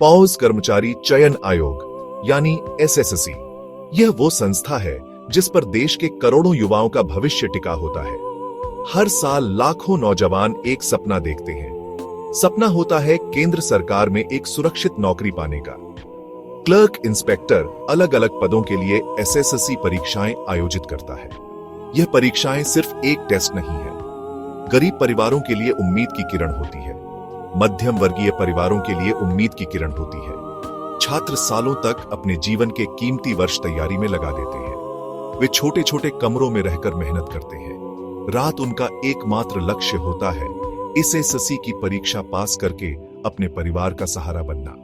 Pause कर्मचारी चयन आयोग यानी एसएससी, यह वो संस्था है जिस पर देश के करोड़ों युवाओं का भविष्य टिका होता है। हर साल लाखों नौजवान एक सपना देखते हैं। सपना होता है केंद्र सरकार में एक सुरक्षित नौकरी पाने का। क्लर्क, इंस्पेक्टर, अलग अलग पदों के लिए एसएससी परीक्षाएं आयोजित करता है। यह परीक्षाएं सिर्फ एक टेस्ट नहीं है। गरीब परिवारों के लिए उम्मीद की किरण होती है। मध्यम वर्गीय परिवारों के लिए उम्मीद की किरण होती है। छात्र सालों तक अपने जीवन के कीमती वर्ष तैयारी में लगा देते हैं। वे छोटे छोटे कमरों में रहकर मेहनत करते हैं। रात उनका एकमात्र लक्ष्य होता है एसएससी की परीक्षा पास करके अपने परिवार का सहारा बनना।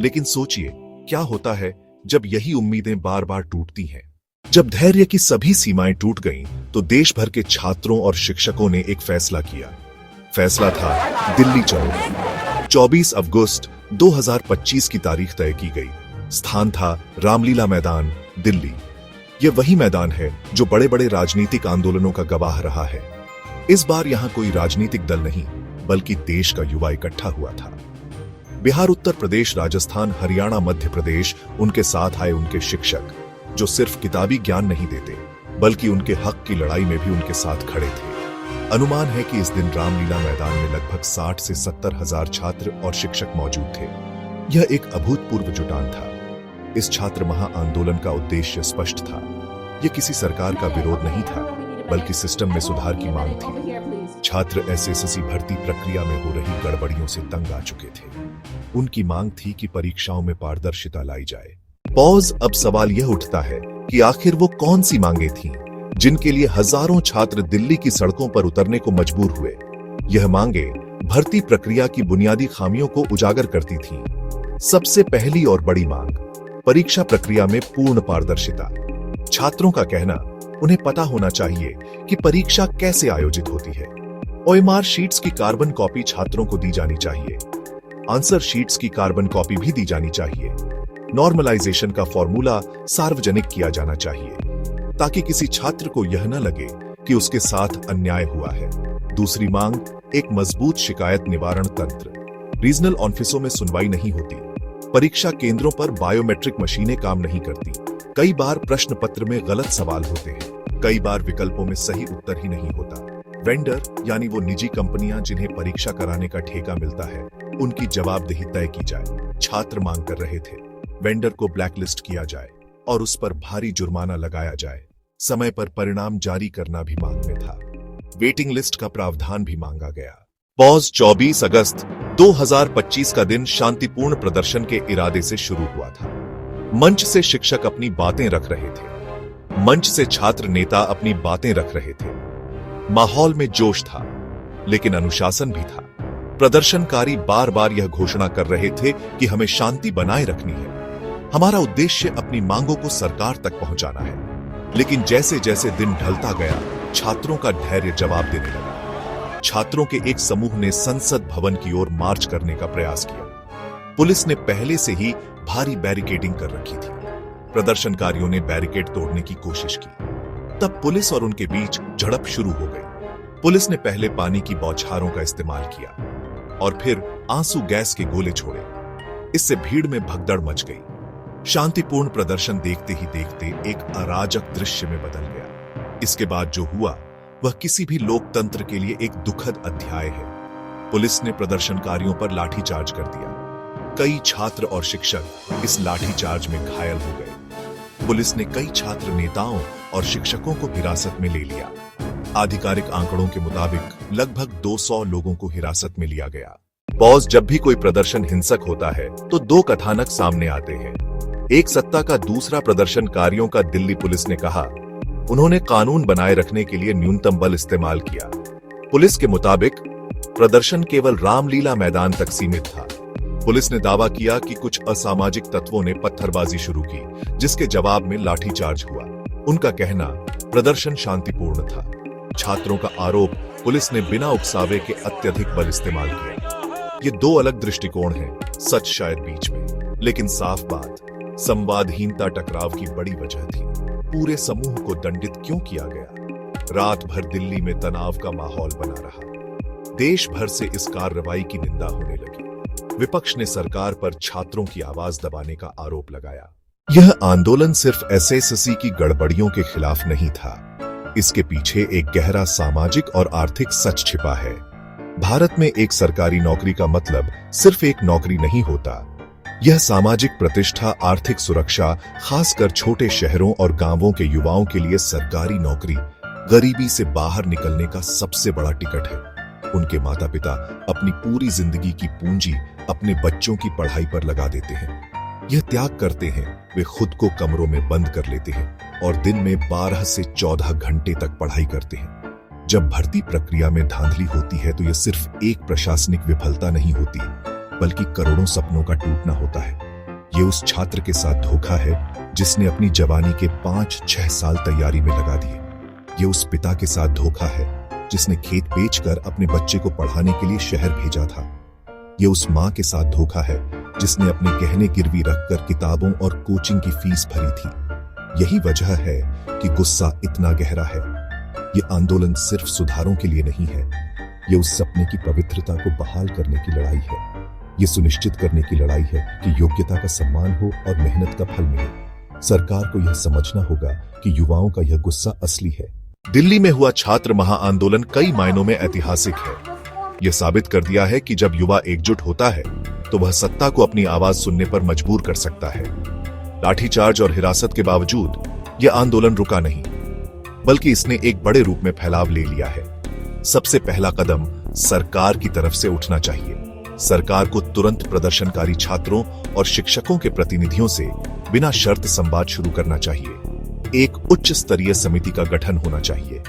लेकिन सोचिए, क्या होता है जब यही उम्मीदें बार बार टूटती हैं? जब धैर्य की सभी सीमाएं टूट गईं, तो देश भर के छात्रों और शिक्षकों ने एक फैसला किया। फैसला था दिल्ली चलो। 24 अगस्त 2025 की तारीख तय की गई। स्थान था रामलीला मैदान, दिल्ली। यह वही मैदान है जो बड़े बड़े राजनीतिक आंदोलनों का गवाह रहा है। इस बार यहां कोई राजनीतिक दल नहीं, बल्कि देश का युवा इकट्ठा हुआ था। बिहार, उत्तर प्रदेश, राजस्थान, हरियाणा, मध्य प्रदेश, उनके साथ आए उनके शिक्षक, जो सिर्फ किताबी ज्ञान नहीं देते, बल्कि उनके हक की लड़ाई में भी उनके साथ खड़े थे। अनुमान है कि इस दिन रामलीला मैदान में लगभग 60 से 70 हजार छात्र और शिक्षक मौजूद थे। यह एक अभूतपूर्व जुटान था। इस छात्र महा आंदोलन का उद्देश्य स्पष्ट था। यह किसी सरकार का विरोध नहीं था, बल्कि सिस्टम में सुधार की मांग थी। छात्र एसएससी भर्ती प्रक्रिया में हो रही गड़बड़ियों से तंग आ चुके थे। उनकी मांग थी कि परीक्षाओं में पारदर्शिता लाई जाए। पॉज अब सवाल यह उठता है कि आखिर वो कौन सी मांगे थीं जिनके लिए हजारों छात्र दिल्ली की सड़कों पर उतरने को मजबूर हुए? यह मांगे भर्ती प्रक्रिया की बुनियादी खामियों को उजागर करती थीं। सबसे पहली और बड़ी मांग, परीक्षा प्रक्रिया में पूर्ण पारदर्शिता। छात्रों का कहना, उन्हें पता होना चाहिए कि परीक्षा कैसे आयोजित होती है। ओएमआर शीट्स की कार्बन कॉपी छात्रों को दी जानी चाहिए। आंसर शीट्स की कार्बन कॉपी भी दी जानी चाहिए। नॉर्मलाइजेशन का फॉर्मूला सार्वजनिक किया जाना चाहिए, ताकि किसी छात्र को यह न लगे कि उसके साथ अन्याय हुआ है। दूसरी मांग, एक मजबूत शिकायत निवारण तंत्र। रीजनल ऑफिसों में सुनवाई नहीं होती। परीक्षा केंद्रों पर बायोमेट्रिक मशीनें काम नहीं करती। कई बार प्रश्न पत्र में गलत सवाल होते हैं। कई बार विकल्पों में सही उत्तर ही नहीं होता। वेंडर, यानी वो निजी कंपनियां जिन्हें परीक्षा कराने का ठेका मिलता है, उनकी जवाबदेही तय की जाए। छात्र मांग कर रहे थे वेंडर को ब्लैकलिस्ट किया जाए और उस पर भारी जुर्माना लगाया जाए। समय पर परिणाम जारी करना भी मांग में था। वेटिंग लिस्ट का प्रावधान भी मांगा गया। पॉज 24 अगस्त 2025 का दिन शांतिपूर्ण प्रदर्शन के इरादे से शुरू हुआ था। मंच से शिक्षक अपनी बातें रख रहे थे। मंच से छात्र नेता अपनी बातें रख रहे थे। माहौल में जोश था, लेकिन अनुशासन भी था। प्रदर्शनकारी बार बार यह घोषणा कर रहे थे कि हमें शांति बनाए रखनी है। हमारा उद्देश्य अपनी मांगों को सरकार तक पहुंचाना है। लेकिन जैसे जैसे दिन ढलता गया, छात्रों का धैर्य जवाब देने लगा। छात्रों के एक समूह ने संसद भवन की ओर मार्च करने का प्रयास किया। पुलिस ने पहले से ही भारी बैरिकेडिंग कर रखी थी। प्रदर्शनकारियों ने बैरिकेड तोड़ने की कोशिश की। तब पुलिस और उनके बीच झड़प शुरू हो गई। पुलिस ने पहले पानी की बौछारों का इस्तेमाल किया और फिर आंसू गैस के गोले छोड़े। इससे भीड़ में भगदड़ मच गई। शांतिपूर्ण प्रदर्शन देखते ही देखते एक अराजक दृश्य में बदल गया। इसके बाद जो हुआ, वह किसी भी लोकतंत्र के लिए एक दुखद अध्याय है। पुलिस ने प्रदर्शनकारियों पर लाठीचार्ज कर दिया। कई छात्र और शिक्षक इस लाठीचार्ज में घायल हो गए। पुलिस ने कई छात्र नेताओं और शिक्षकों को हिरासत में ले लिया। आधिकारिक आंकड़ों के मुताबिक लगभग 200 लोगों को हिरासत में लिया गया। पॉज, जब भी कोई प्रदर्शन हिंसक होता है तो दो कथानक सामने आते हैं। एक सत्ता का, दूसरा प्रदर्शनकारियों का। दिल्ली पुलिस ने कहा उन्होंने कानून बनाए रखने के लिए न्यूनतम बल इस्तेमाल किया। पुलिस के मुताबिक प्रदर्शन केवल रामलीला मैदान तक सीमित था। पुलिस ने दावा किया कि कुछ असामाजिक तत्वों ने पत्थरबाजी शुरू की, जिसके जवाब में लाठीचार्ज हुआ। उनका कहना, प्रदर्शन शांतिपूर्ण था। छात्रों का आरोप, पुलिस ने बिना उकसावे के अत्यधिक बल इस्तेमाल किया। ये दो अलग दृष्टिकोण हैं, सच शायद बीच में। लेकिन साफ बात, संवादहीनता टकराव की बड़ी वजह थी। पूरे समूह को दंडित क्यों किया गया? रात भर दिल्ली में तनाव का माहौल बना रहा। देश भर से इस कार्रवाई की निंदा होने लगी। विपक्ष ने सरकार पर छात्रों की आवाज दबाने का आरोप लगाया। यह आंदोलन सिर्फ एसएससी की गड़बड़ियों के खिलाफ नहीं था, इसके पीछे एक गहरा सामाजिक और आर्थिक सच छिपा है। भारत में एक सरकारी नौकरी का मतलब सिर्फ एक नौकरी नहीं होता। यह सामाजिक प्रतिष्ठा, आर्थिक सुरक्षा, खासकर छोटे शहरों और गांवों के युवाओं के लिए सरकारी नौकरी गरीबी से बाहर निकलने का सबसे बड़ा टिकट है। उनके माता पिता अपनी पूरी जिंदगी की पूंजी अपने बच्चों की पढ़ाई पर लगा देते हैं। यह त्याग करते हैं, वे खुद को कमरों में बंद कर लेते हैं और दिन में 12 से 14 घंटे तक पढ़ाई करते हैं। जब भर्ती प्रक्रिया में धांधली होती है तो यह सिर्फ एक प्रशासनिक विफलता नहीं होती, बल्कि करोड़ों सपनों का टूटना होता है। ये उस छात्र के साथ धोखा है जिसने अपनी जवानी के 5-6 साल तैयारी में लगा दिए। ये उस पिता के साथ धोखा है जिसने खेत बेचकर अपने बच्चे को पढ़ाने के लिए शहर भेजा था। ये उस माँ के साथ धोखा है जिसने अपने गहने गिरवी रखकर किताबों और कोचिंग की फीस भरी थी। यही वजह है कि गुस्सा इतना गहरा है। ये आंदोलन सिर्फ सुधारों के लिए नहीं है, ये उस सपने की पवित्रता को बहाल करने की लड़ाई है। ये सुनिश्चित करने की लड़ाई है कि योग्यता का सम्मान हो और मेहनत का फल मिले। सरकार को यह समझना होगा कि युवाओं का यह गुस्सा असली है। दिल्ली में हुआ छात्र महाआंदोलन कई मायनों में ऐतिहासिक है। यह साबित कर दिया है कि जब युवा एकजुट होता है तो वह सत्ता को अपनी आवाज सुनने पर मजबूर कर सकता है। लाठीचार्ज और हिरासत के बावजूद यह आंदोलन रुका नहीं, बल्कि इसने एक बड़े रूप में फैलाव ले लिया है। सबसे पहला कदम सरकार की तरफ से उठना चाहिए। सरकार को तुरंत प्रदर्शनकारी छात्रों और शिक्षकों के प्रतिनिधियों से बिना शर्त संवाद शुरू करना चाहिए। एक उच्च स्तरीय समिति का गठन होना चाहिए।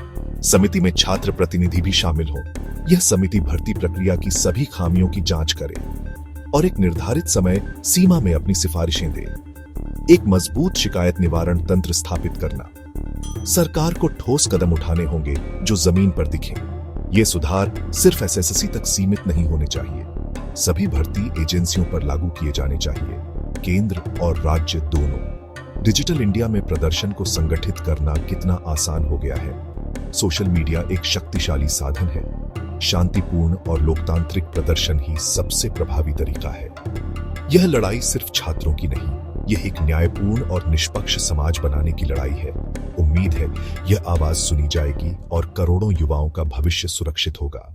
समिति में छात्र प्रतिनिधि भी शामिल हों। यह समिति भर्ती प्रक्रिया की सभी खामियों की जांच करे और एक निर्धारित समय सीमा में अपनी सिफारिशें दे। एक मजबूत शिकायत निवारण तंत्र स्थापित करना। सरकार को ठोस कदम उठाने होंगे जो जमीन पर दिखें। ये सुधार सिर्फ एसएससी तक सीमित नहीं होने चाहिए, सभी भर्ती एजेंसियों पर लागू किए जाने चाहिए, केंद्र और राज्य दोनों। डिजिटल इंडिया में प्रदर्शन को संगठित करना कितना आसान हो गया है। सोशल मीडिया एक शक्तिशाली साधन है। शांतिपूर्ण और लोकतांत्रिक प्रदर्शन ही सबसे प्रभावी तरीका है। यह लड़ाई सिर्फ छात्रों की नहीं, यह एक न्यायपूर्ण और निष्पक्ष समाज बनाने की लड़ाई है। उम्मीद है यह आवाज सुनी जाएगी और करोड़ों युवाओं का भविष्य सुरक्षित होगा।